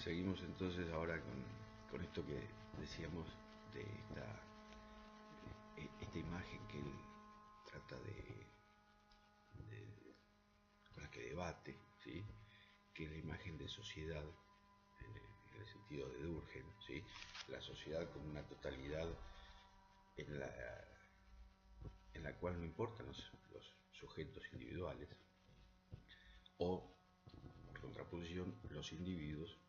Seguimos entonces ahora con esto que decíamos de esta imagen que él trata con la que debate, ¿sí? Que es la imagen de sociedad en el sentido de Durkheim, ¿sí? La sociedad como una totalidad en la cual no importan los sujetos individuales, o por contraposición los individuos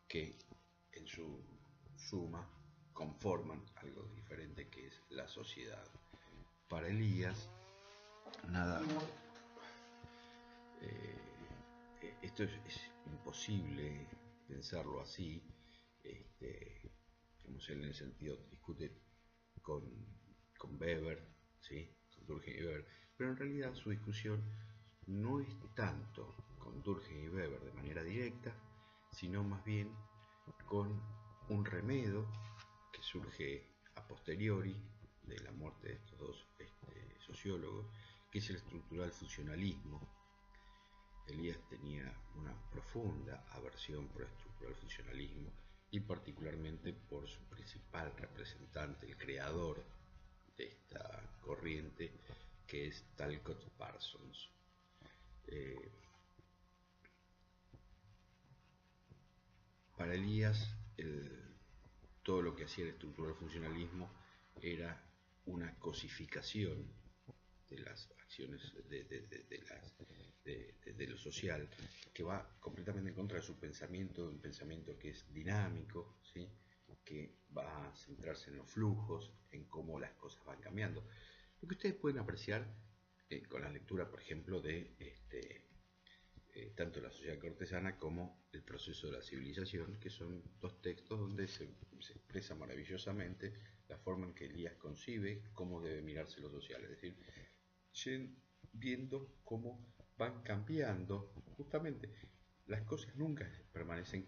que en su suma conforman algo diferente que es la sociedad. Para Elías, nada, esto es imposible pensarlo así, digamos, él en el sentido discute con Weber, ¿sí? Con Durkheim y Weber, pero en realidad su discusión no es tanto con Durkheim y Weber de manera directa, sino más bien con un remedo que surge a posteriori de la muerte de estos dos sociólogos, que es el estructural funcionalismo. Elías tenía una profunda aversión por el estructural funcionalismo y particularmente por su principal representante, el creador de esta corriente, que es Talcott Parsons. Para Elías, todo lo que hacía el estructural funcionalismo era una cosificación de las acciones de lo social, que va completamente en contra de su pensamiento, un pensamiento que es dinámico, ¿sí? Que va a centrarse en los flujos, en cómo las cosas van cambiando. Lo que ustedes pueden apreciar con la lectura, por ejemplo, de tanto la sociedad cortesana como el proceso de la civilización, que son dos textos donde se expresa maravillosamente la forma en que Elías concibe cómo debe mirarse lo social, es decir, viendo cómo van cambiando. Justamente las cosas nunca permanecen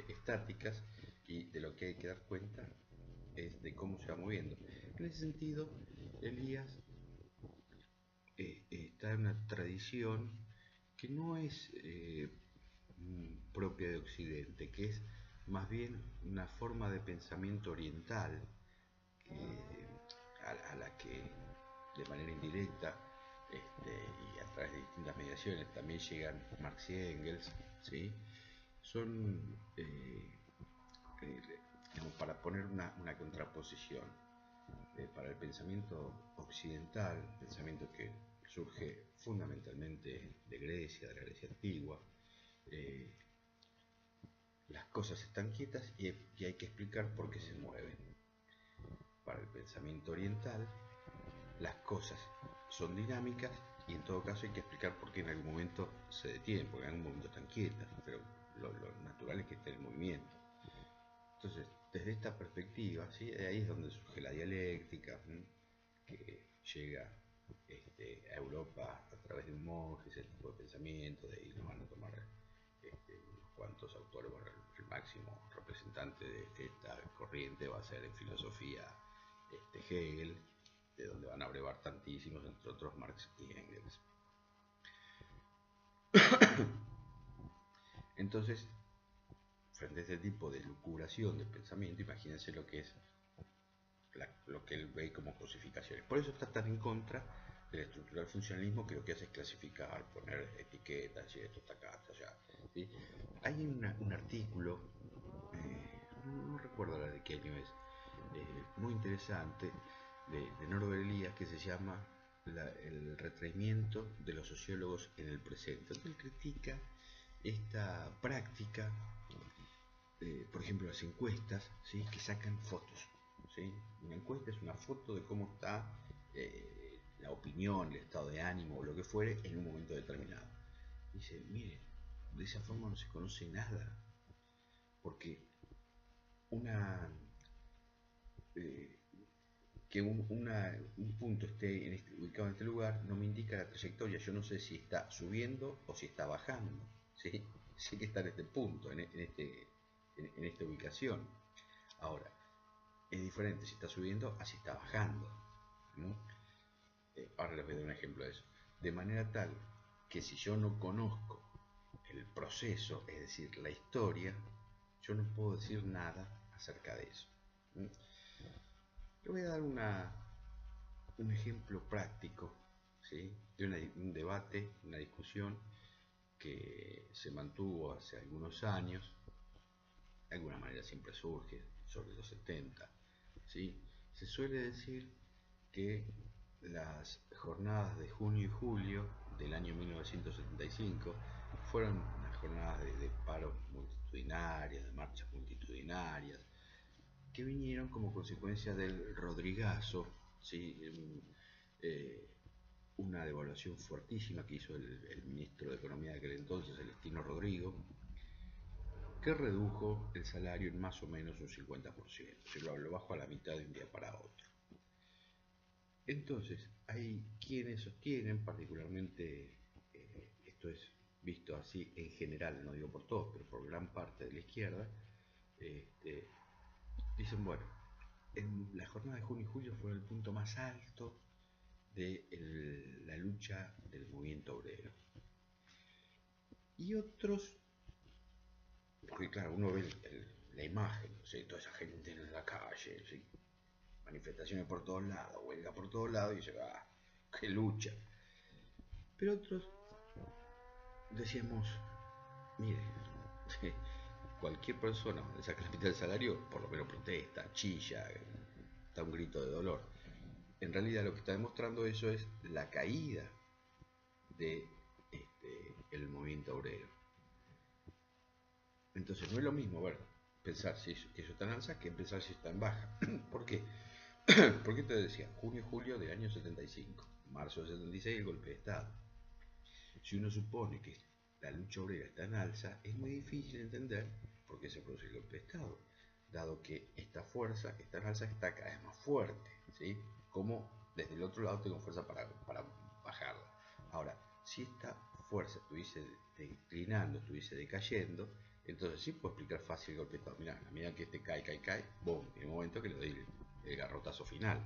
estáticas, y de lo que hay que dar cuenta es de cómo se va moviendo. En ese sentido, Elías está en una tradición que no es propia de Occidente, que es más bien una forma de pensamiento oriental, a la que de manera indirecta y a través de distintas mediaciones también llegan Marx y Engels, ¿sí? Son, para poner una contraposición, para el pensamiento occidental, pensamiento que surge fundamentalmente de Grecia, de la Grecia antigua, las cosas están quietas y hay que explicar por qué se mueven. Para el pensamiento oriental, las cosas son dinámicas y en todo caso hay que explicar por qué en algún momento se detienen, porque en algún momento están quietas, pero lo natural es que esté en movimiento. Entonces, desde esta perspectiva, ¿sí? Ahí es donde surge la dialéctica, ¿sí? Que llega a Europa a través de un monje, ese tipo de pensamiento, de ahí lo van a tomar unos cuantos autores. Bueno, el máximo representante de esta corriente va a ser en filosofía Hegel, de donde van a brevar tantísimos, entre otros Marx y Engels. Entonces, frente a este tipo de lucubración del pensamiento, imagínense lo que es lo que él ve como cosificaciones. Por eso está tan en contra del estructural funcionalismo, que lo que hace es clasificar, poner etiquetas, y esto está acá, está allá, ¿sí? Hay un artículo, no recuerdo la de qué año es, muy interesante, de Norbert Elias, que se llama el retraimiento de los sociólogos en el presente. Entonces él critica esta práctica, por ejemplo las encuestas, ¿sí? Que sacan fotos, ¿sí? Una encuesta es una foto de cómo está la opinión, el estado de ánimo o lo que fuere en un momento determinado. Dice, mire, de esa forma no se conoce nada, porque que un punto esté ubicado en este lugar no me indica la trayectoria. Yo no sé si está subiendo o si está bajando, ¿sí? Sí que está en este punto, en esta ubicación. Ahora, es diferente si está subiendo a si está bajando, ¿no? Ahora les voy a dar un ejemplo de eso. De manera tal que si yo no conozco proceso, es decir, la historia, yo no puedo decir nada acerca de eso. Le voy a dar un ejemplo práctico, ¿sí? De un debate, una discusión que se mantuvo hace algunos años, de alguna manera siempre surge, sobre los 70, ¿sí? Se suele decir que las jornadas de junio y julio del año 1975 fueron unas jornadas de paros multitudinarias, de marchas multitudinarias, que vinieron como consecuencia del Rodrigazo, ¿sí? Eh, una devaluación fuertísima que hizo el ministro de Economía de aquel entonces, Celestino Rodrigo, que redujo el salario en más o menos un 50%, se lo bajó a la mitad de un día para otro. Entonces, hay quienes sostienen, particularmente, esto es visto así en general, no digo por todos, pero por gran parte de la izquierda, dicen, bueno, en la jornada de junio y julio fue el punto más alto de la lucha del movimiento obrero. Y otros, porque claro, uno ve la imagen, ¿sí? Toda esa gente en la calle, ¿sí? Manifestaciones por todos lados, huelga por todos lados, y dice, ah, qué lucha. Pero otros decíamos, mire, cualquier persona le saca la mitad del salario, por lo menos protesta, chilla, da un grito de dolor. En realidad lo que está demostrando eso es la caída de el movimiento obrero. Entonces no es lo mismo pensar si eso está en alza que pensar si está en baja. ¿Por qué? Porque te decía, junio y julio del año 75, marzo del 76 el golpe de Estado. Si uno supone que la lucha obrera está en alza, es muy difícil entender por qué se produce el golpe de Estado, dado que esta fuerza que está en alza está cada vez más fuerte, ¿sí? Como desde el otro lado tengo fuerza para bajarla. Ahora, si esta fuerza estuviese declinando, estuviese decayendo, entonces sí puedo explicar fácil el golpe de Estado. Mirá, a medida que este cae, boom, en un momento que le doy el garrotazo final.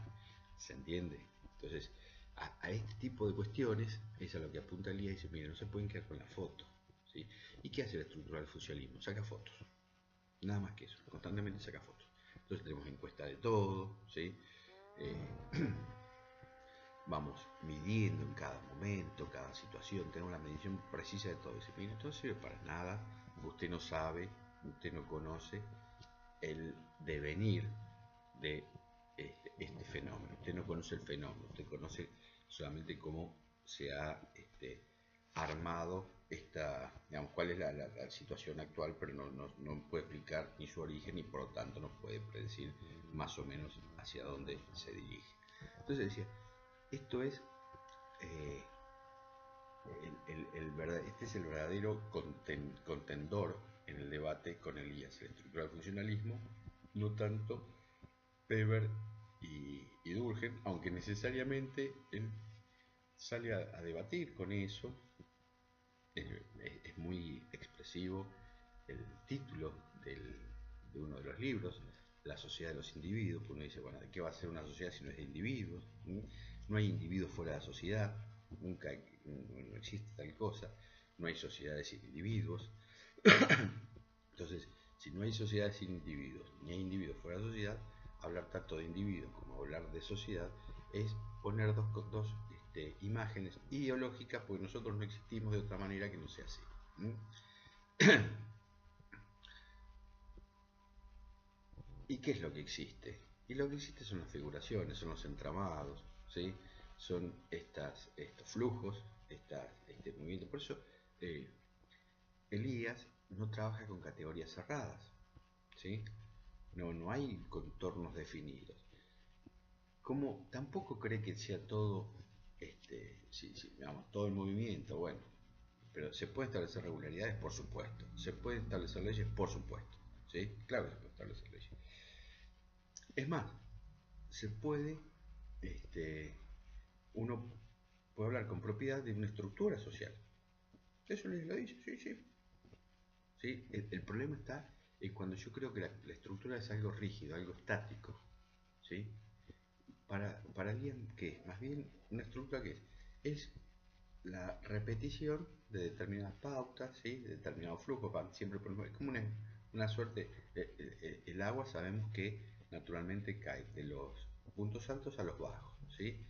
¿Se entiende? Entonces, a este tipo de cuestiones es a lo que apunta el día y dice, mire, no se pueden quedar con la foto, ¿sí? ¿Y qué hace la estructura del funcionalismo? Saca fotos, nada más que eso, constantemente saca fotos. Entonces tenemos encuesta de todo, ¿sí? Vamos midiendo en cada momento, cada situación, tenemos la medición precisa de todo. Dice, mire, esto no sirve para nada, usted no sabe, usted no conoce el devenir de este fenómeno. Usted no conoce el fenómeno, usted conoce solamente cómo se ha armado digamos, cuál es la situación actual, pero no puede explicar ni su origen y por lo tanto no puede predecir más o menos hacia dónde se dirige. Entonces decía, esto es este es el verdadero contendor en el debate con Elías, la estructura del funcionalismo, no tanto Weber y Durkheim, aunque necesariamente él sale a debatir con eso. Es muy expresivo el título de uno de los libros, La sociedad de los individuos, que uno dice, bueno, ¿de qué va a ser una sociedad si no es de individuos? No hay individuos fuera de la sociedad, nunca no existe tal cosa, no hay sociedades sin individuos. Entonces, si no hay sociedades sin individuos, ni hay individuos fuera de la sociedad, hablar tanto de individuos como hablar de sociedad es poner dos imágenes ideológicas, porque nosotros no existimos de otra manera que no sea así. ¿Y qué es lo que existe? Y lo que existe son las figuraciones, son los entramados, ¿sí? Son estos flujos, este movimiento. Por eso Elías no trabaja con categorías cerradas, ¿sí? No hay contornos definidos. Como tampoco cree que sea todo, digamos, todo el movimiento, bueno, pero se pueden establecer regularidades, por supuesto. Se pueden establecer leyes, por supuesto. ¿Sí? Claro que se pueden establecer leyes. Es más, se puede, uno puede hablar con propiedad de una estructura social. Eso les lo dice, sí, sí. ¿Sí? El problema está en cuando yo creo que la estructura es algo rígido, algo estático. ¿Sí? Para alguien que es más bien una estructura que es la repetición de determinadas pautas, ¿sí? De determinados flujos, siempre es como una suerte, el agua sabemos que naturalmente cae de los puntos altos a los bajos, ¿sí?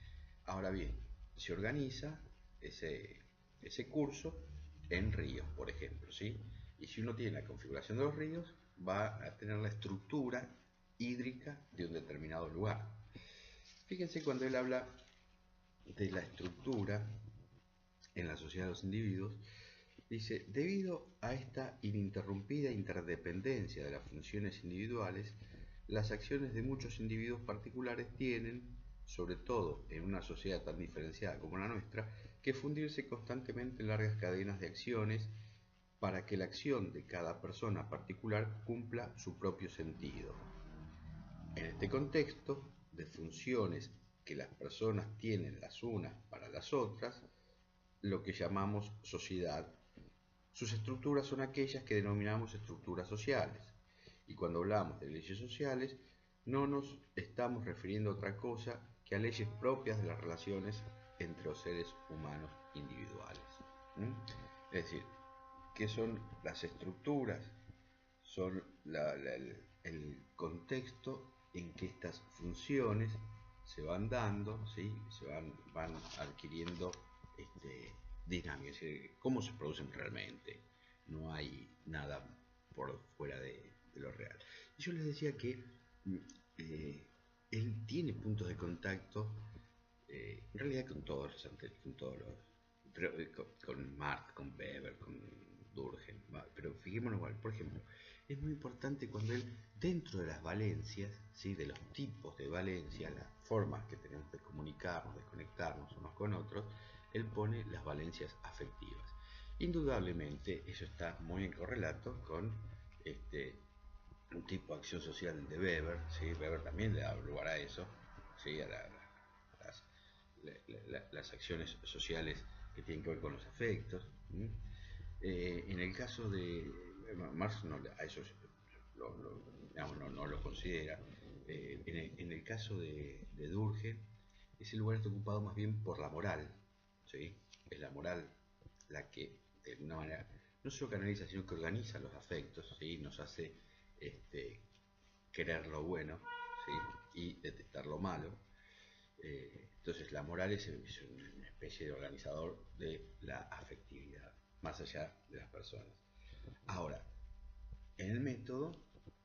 Ahora bien, se organiza ese curso en ríos, por ejemplo, ¿sí? Y si uno tiene la configuración de los ríos, va a tener la estructura hídrica de un determinado lugar. Fíjense cuando él habla de la estructura en la sociedad de los individuos, dice, debido a esta ininterrumpida interdependencia de las funciones individuales, las acciones de muchos individuos particulares tienen, sobre todo en una sociedad tan diferenciada como la nuestra, que fundirse constantemente en largas cadenas de acciones para que la acción de cada persona particular cumpla su propio sentido. En este contexto de funciones que las personas tienen las unas para las otras, lo que llamamos sociedad, sus estructuras son aquellas que denominamos estructuras sociales. Y cuando hablamos de leyes sociales, no nos estamos refiriendo a otra cosa que a leyes propias de las relaciones entre los seres humanos individuales. Es decir, ¿qué son las estructuras? Son el contexto en que estas funciones se van dando, ¿sí? Van adquiriendo dinámica, es decir, cómo se producen realmente. No hay nada por fuera de lo real. Y yo les decía que eh, él tiene puntos de contacto, en realidad con todos con Marx, con Weber, con Durkheim, pero fijémonos igual, por ejemplo, es muy importante cuando él, dentro de las valencias, ¿sí? De los tipos de valencia, las formas que tenemos de comunicarnos, de conectarnos unos con otros, él pone las valencias afectivas. Indudablemente eso está muy en correlato con un tipo de acción social de Weber, ¿sí? Weber también le da lugar a eso, ¿sí? Las acciones sociales que tienen que ver con los afectos. En el caso de Marx, no, a eso digamos, no lo considera. En el caso de Durkheim, ese lugar está ocupado más bien por la moral, ¿sí? Es la moral la que, de alguna manera, no solo canaliza, sino que organiza los afectos, ¿sí? Nos hace querer lo bueno, ¿sí? Y detestar lo malo. Entonces la moral es una especie de organizador de la afectividad, más allá de las personas. Ahora, en el método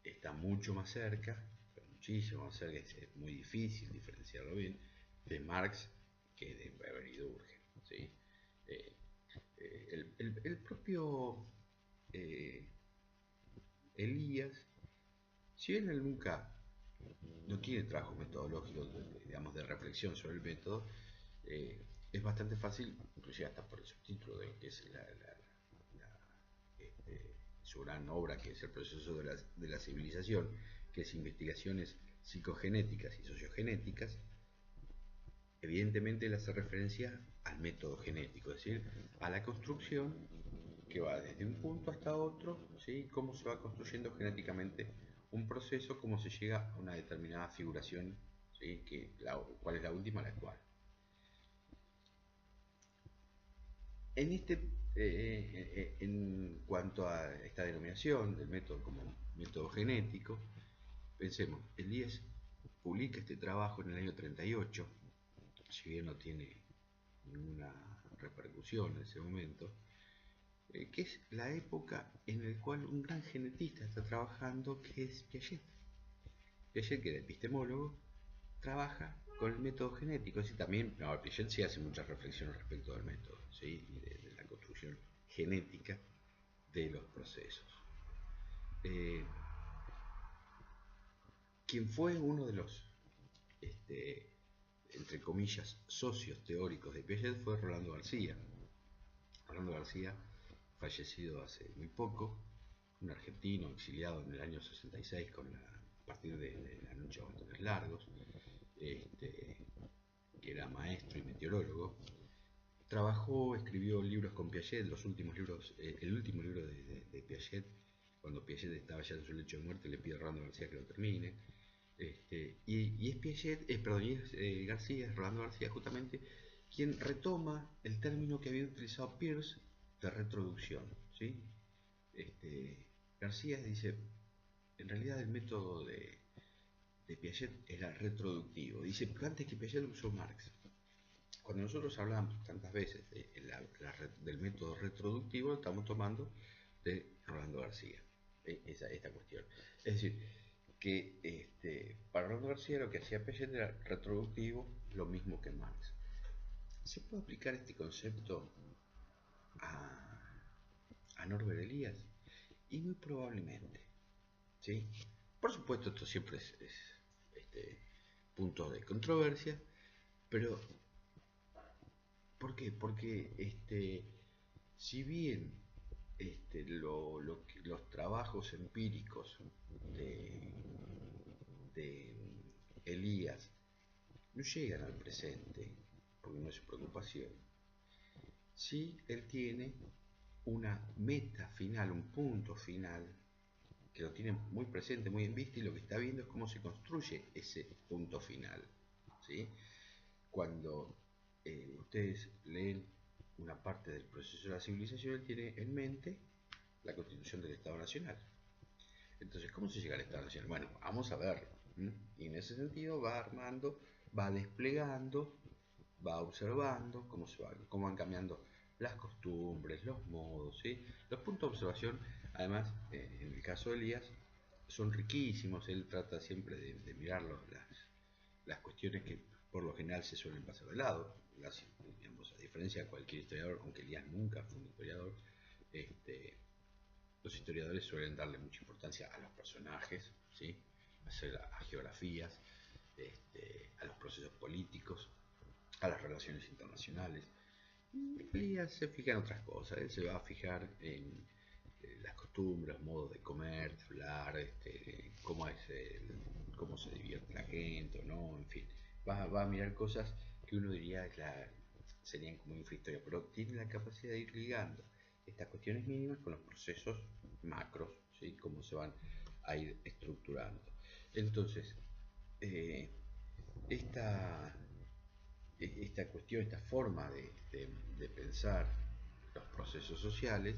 está mucho más cerca, muchísimo más cerca, es muy difícil diferenciarlo bien, de Marx que de Weber y Durkheim, ¿sí? Eh, el propio eh, Elías, si bien él nunca no tiene trabajo metodológico, digamos, de reflexión sobre el método, es bastante fácil, inclusive hasta por el subtítulo de lo que es su gran obra, que es el proceso de la civilización, que es investigaciones psicogenéticas y sociogenéticas, evidentemente él hace referencia al método genético, es decir, a la construcción que va desde un punto hasta otro, ¿sí? Cómo se va construyendo genéticamente un proceso, cómo se llega a una determinada figuración, ¿sí? ¿Cuál es la última? La actual. En, en cuanto a esta denominación del método como método genético, pensemos, Elías publica este trabajo en el año 38, si bien no tiene ninguna repercusión en ese momento, que es la época en la cual un gran genetista está trabajando, que es Piaget. Piaget, que era epistemólogo, trabaja con el método genético. Es también, no, Piaget sí hace muchas reflexiones respecto al método, ¿sí? Y de la construcción genética de los procesos. Quien fue uno de los, entre comillas, socios teóricos de Piaget fue Rolando García. Rolando García, fallecido hace muy poco, un argentino exiliado en el año 66 a partir de la noche de los Montones Largos, que era maestro y meteorólogo. Trabajó, escribió libros con Piaget, los últimos libros, el último libro de Piaget, cuando Piaget estaba ya en su lecho de muerte, le pide a Rolando García que lo termine. Y es Piaget, perdón, y es García, es Rolando García justamente, quien retoma el término que había utilizado Peirce de retroducción, ¿sí? García dice, en realidad el método de Piaget era retroductivo. Dice, antes que Piaget lo usó Marx. Cuando nosotros hablamos tantas veces del método retroductivo, lo estamos tomando de Rolando García, esta cuestión. Es decir, que para Rolando García lo que hacía Piaget era retroductivo, lo mismo que Marx. ¿Se puede aplicar este concepto a Norbert Elias? Y muy probablemente, ¿sí? Por supuesto, esto siempre es punto de controversia, pero ¿por qué? Porque si bien los trabajos empíricos de, de Elías no llegan al presente, porque no es su preocupación, sí él tiene una meta final, un punto final, que lo tiene muy presente, muy en vista, y lo que está viendo es cómo se construye ese punto final, ¿sí? Cuando ustedes leen una parte del proceso de la civilización, él tiene en mente la constitución del Estado Nacional. Entonces, ¿cómo se llega al Estado Nacional? Bueno, vamos a verlo. Y en ese sentido va armando, va desplegando, va observando cómo van cambiando las costumbres, los modos, ¿sí? Los puntos de observación, además, en el caso de Elías, son riquísimos. Él trata siempre de mirar las cuestiones que por lo general se suelen pasar de lado. Digamos, a diferencia de cualquier historiador, aunque Elías nunca fue un historiador, este, los historiadores suelen darle mucha importancia a los personajes, ¿sí? A geografías, a los procesos políticos, a las relaciones internacionales. Elías se fija en otras cosas, él se va a fijar en las costumbres, modos de comer, de hablar, cómo se divierte la gente, ¿no? En fin, va a mirar cosas que uno diría, claro, serían como infrahistoria, pero tiene la capacidad de ir ligando estas cuestiones mínimas con los procesos macros, ¿sí? Cómo se van a ir estructurando. Entonces, eh, esta, esta cuestión, esta forma de pensar los procesos sociales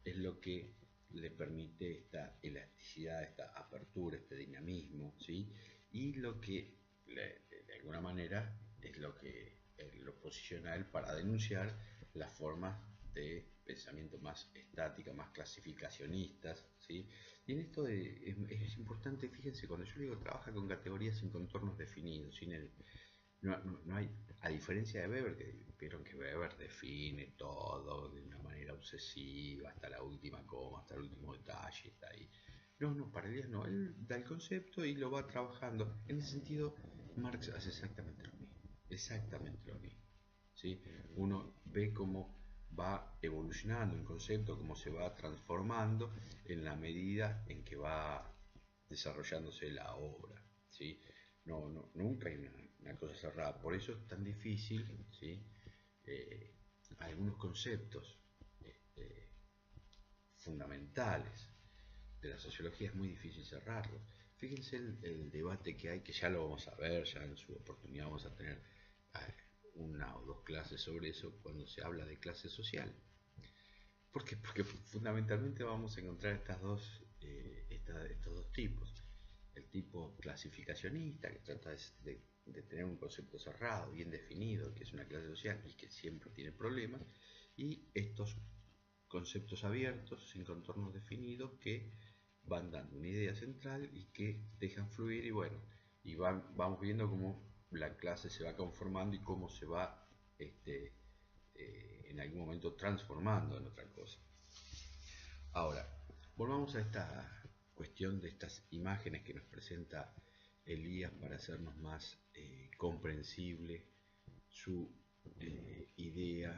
es lo que le permite esta elasticidad, esta apertura, este dinamismo, ¿sí? Y lo que de alguna manera es lo que lo posiciona él para denunciar las formas de pensamiento más estáticas, más clasificacionistas, ¿sí? Y en esto es importante, fíjense, cuando yo digo trabaja con categorías sin contornos definidos, sin el, no hay, a diferencia de Weber, que vieron que Weber define todo de una manera obsesiva, hasta la última coma, hasta el último detalle, está ahí. No, para Elías no, él da el concepto y lo va trabajando. En ese sentido, Marx hace exactamente lo mismo, exactamente lo mismo, ¿sí? Uno ve cómo va evolucionando un concepto, cómo se va transformando en la medida en que va desarrollándose la obra, ¿sí? Nunca hay una cosa cerrada. Por eso es tan difícil, ¿sí? Eh, Algunos conceptos este, fundamentales de la sociología es muy difícil cerrarlos. Fíjense el debate que hay, que ya lo vamos a ver, ya en su oportunidad vamos a tener una o dos clases sobre eso cuando se habla de clase social. ¿Por qué? Porque fundamentalmente vamos a encontrar estos dos tipos. El tipo clasificacionista, que trata de tener un concepto cerrado, bien definido, que es una clase social y que siempre tiene problemas, y estos conceptos abiertos, sin contornos definidos, que van dando una idea central y que dejan fluir y bueno, vamos viendo cómo la clase se va conformando y cómo se va en algún momento transformando en otra cosa. Ahora, volvamos a esta cuestión de estas imágenes que nos presenta Elías para hacernos más comprensible su idea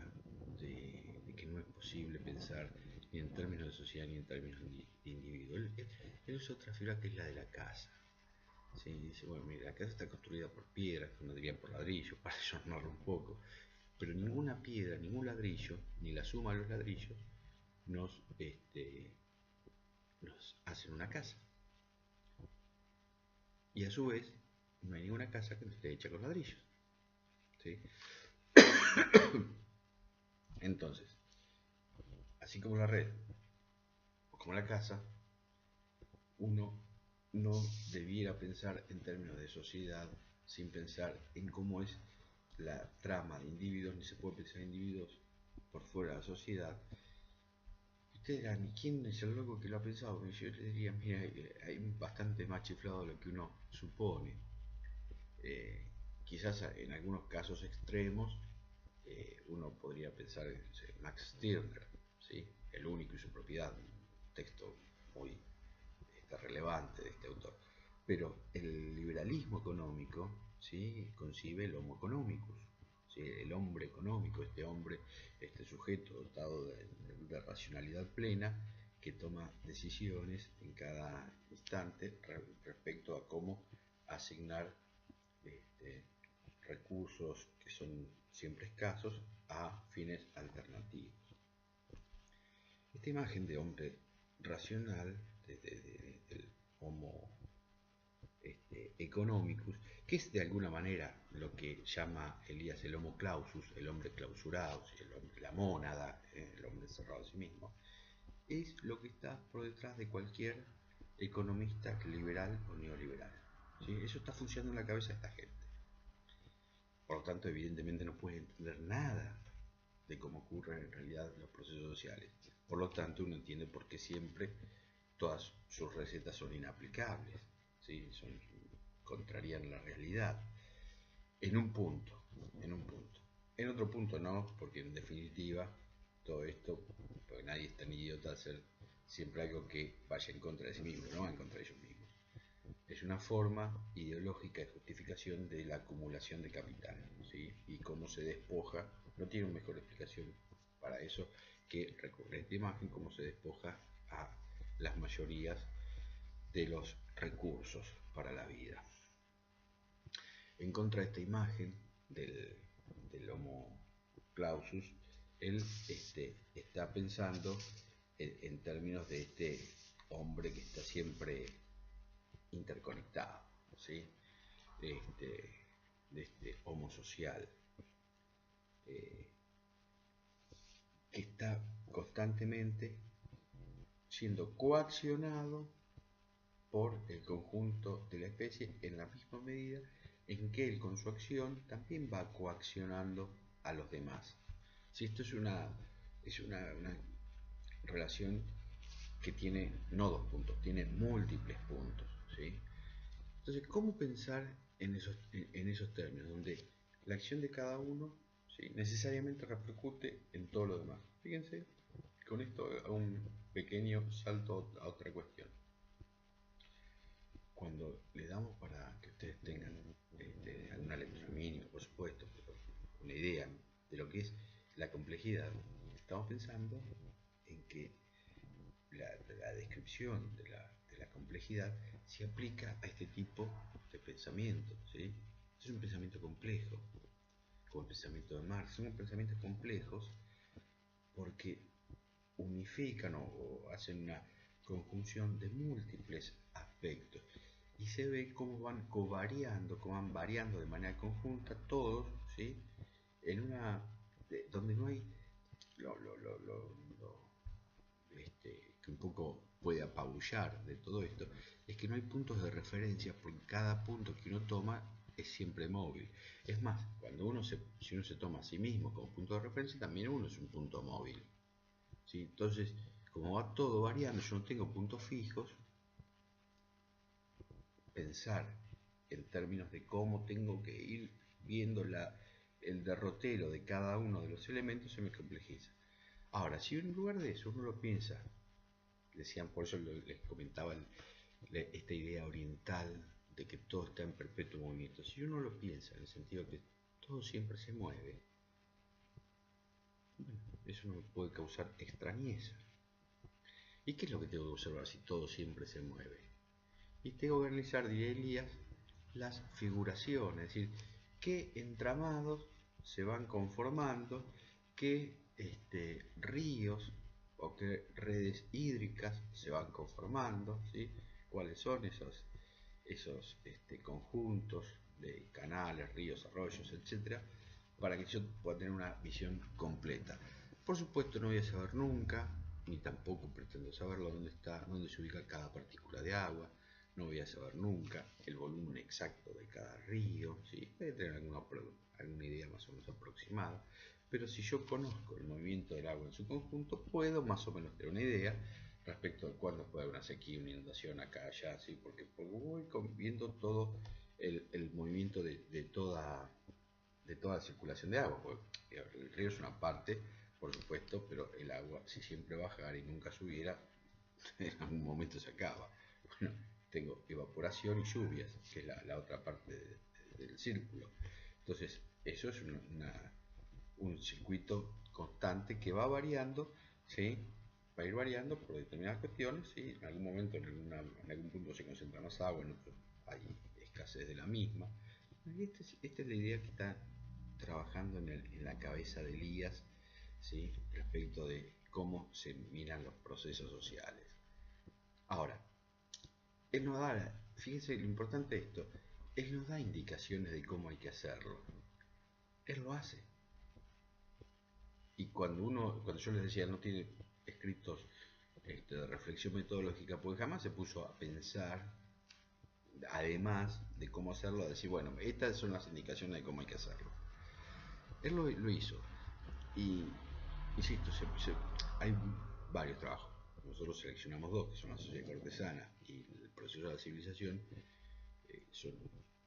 de que no es posible pensar ni en términos de sociedad ni en términos de individuo. Él usa otra figura que es la de la casa. ¿Sí? Dice, bueno, mira, la casa está construida por piedras, uno diría por ladrillos, para llamarlo un poco, pero ninguna piedra, ningún ladrillo, ni la suma de los ladrillos, nos, nos hacen una casa. Y a su vez, no hay ninguna casa que no esté hecha con ladrillos, ¿sí? Entonces, así como la red o como la casa, uno no debiera pensar en términos de sociedad sin pensar en cómo es la trama de individuos, ni se puede pensar en individuos por fuera de la sociedad. Ustedes dirán, ¿y quién es el loco que lo ha pensado? Y yo les diría, mira, hay bastante más chiflado de lo que uno supone. Quizás en algunos casos extremos uno podría pensar en Max Stirner, ¿sí? El único y su propiedad, un texto muy relevante de este autor. Pero el liberalismo económico, ¿sí?, concibe el homo economicus, ¿sí?, el hombre económico, este hombre, este sujeto dotado de racionalidad plena que toma decisiones en cada instante respecto a cómo asignar este, recursos que son siempre escasos a fines alternativos. Esta imagen de hombre racional, del homo economicus, que es de alguna manera lo que llama Elías el homo clausus, el hombre clausurado, el hombre, la mónada, el hombre encerrado en sí mismo, es lo que está por detrás de cualquier economista liberal o neoliberal. ¿Sí? Eso está funcionando en la cabeza de esta gente. Por lo tanto, evidentemente no puede entender nada de cómo ocurren en realidad los procesos sociales. Por lo tanto, uno entiende por qué siempre todas sus recetas son inaplicables, ¿sí? Contrarían la realidad. En un punto, en un punto. En otro punto no, porque en definitiva todo esto, porque nadie es tan idiota de hacer siempre algo que vaya en contra de sí mismo, no va en contra de ellos mismos. Es una forma ideológica de justificación de la acumulación de capital, ¿sí? Y cómo se despoja, no tiene una mejor explicación para eso que recurrir a esta imagen, cómo se despoja a las mayorías de los recursos para la vida. En contra de esta imagen del homo clausus, él está pensando en términos de este hombre que está siempre interconectado, ¿sí? De este homo social, que está constantemente siendo coaccionado por el conjunto de la especie en la misma medida en que él con su acción también va coaccionando a los demás. Si esto es una relación que tiene no dos puntos, tiene múltiples puntos, ¿sí? Entonces, ¿cómo pensar en esos términos, donde la acción de cada uno, ¿sí?, necesariamente repercute en todo lo demás? Fíjense, con esto hago un pequeño salto a otra cuestión. Cuando le damos para que ustedes tengan alguna lectura mínima, por supuesto, pero una idea de lo que es la complejidad, estamos pensando en que la descripción de la complejidad se aplica a este tipo de pensamiento, ¿sí? Es un pensamiento complejo, como el pensamiento de Marx. Son pensamientos complejos porque unifican o hacen una conjunción de múltiples aspectos y se ve cómo van covariando, cómo van variando de manera conjunta todos, ¿sí?, en una donde no hay que un poco puede apabullar de todo esto, es que no hay puntos de referencia porque cada punto que uno toma es siempre móvil. Es más, si uno se toma a sí mismo como punto de referencia, también uno es un punto móvil, ¿sí? Entonces, como va todo variando, yo no tengo puntos fijos, pensar en términos de cómo tengo que ir viendo el derrotero de cada uno de los elementos se me complejiza. Ahora, si en lugar de eso uno lo piensa, decían, por eso les comentaba esta idea oriental de que todo está en perpetuo movimiento. Si uno lo piensa en el sentido de que todo siempre se mueve, bueno, eso no me puede causar extrañeza. ¿Y qué es lo que tengo que observar si todo siempre se mueve? Y tengo que analizar, diría Elías, las figuraciones, es decir, qué entramados se van conformando, qué ríos o qué redes hídricas se van conformando, ¿sí? Cuáles son esos conjuntos de canales, ríos, arroyos, etcétera, para que yo pueda tener una visión completa. Por supuesto no voy a saber nunca, ni tampoco pretendo saberlo, dónde se ubica cada partícula de agua. No voy a saber nunca el volumen exacto de cada río, ¿sí? Voy a tener alguna idea más o menos aproximada, pero si yo conozco el movimiento del agua en su conjunto, puedo más o menos tener una idea respecto de cuándo puede haber una sequía, una inundación acá, allá, ¿sí? Porque voy viendo todo el movimiento de toda la circulación de agua, porque el río es una parte, por supuesto, pero el agua, si siempre bajara y nunca subiera, en algún momento se acaba. Bueno, tengo evaporación y lluvias, que es la otra parte del círculo. Entonces, eso es un circuito constante que va variando, ¿sí? Va a ir variando por determinadas cuestiones, ¿sí? En algún momento, en algún punto se concentra más agua, en otro hay escasez de la misma. Y esta es la idea que está trabajando en la cabeza de Elías, ¿sí? Respecto de cómo se miran los procesos sociales. Ahora, él nos da, fíjense lo importante de esto, él nos da indicaciones de cómo hay que hacerlo. Él lo hace. Y cuando yo les decía, no tiene escritos de reflexión metodológica, porque jamás se puso a pensar, además de cómo hacerlo, a decir, bueno, estas son las indicaciones de cómo hay que hacerlo. Él lo hizo. Y, insisto, hay varios trabajos. Nosotros seleccionamos dos, que son la sociedad cortesana y el proceso de la civilización. Son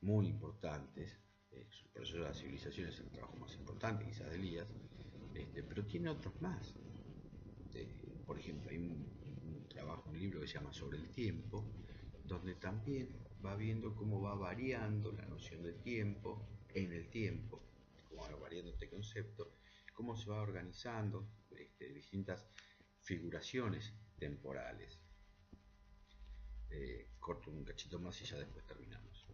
muy importantes. El proceso de la civilización es el trabajo más importante, quizás de Elías, pero tiene otros más. Por ejemplo, hay un trabajo, un libro que se llama Sobre el tiempo, donde también va viendo cómo va variando la noción de tiempo en el tiempo, cómo va variando este concepto, cómo se va organizando distintas figuraciones temporales. Corto un cachito más y ya después terminamos.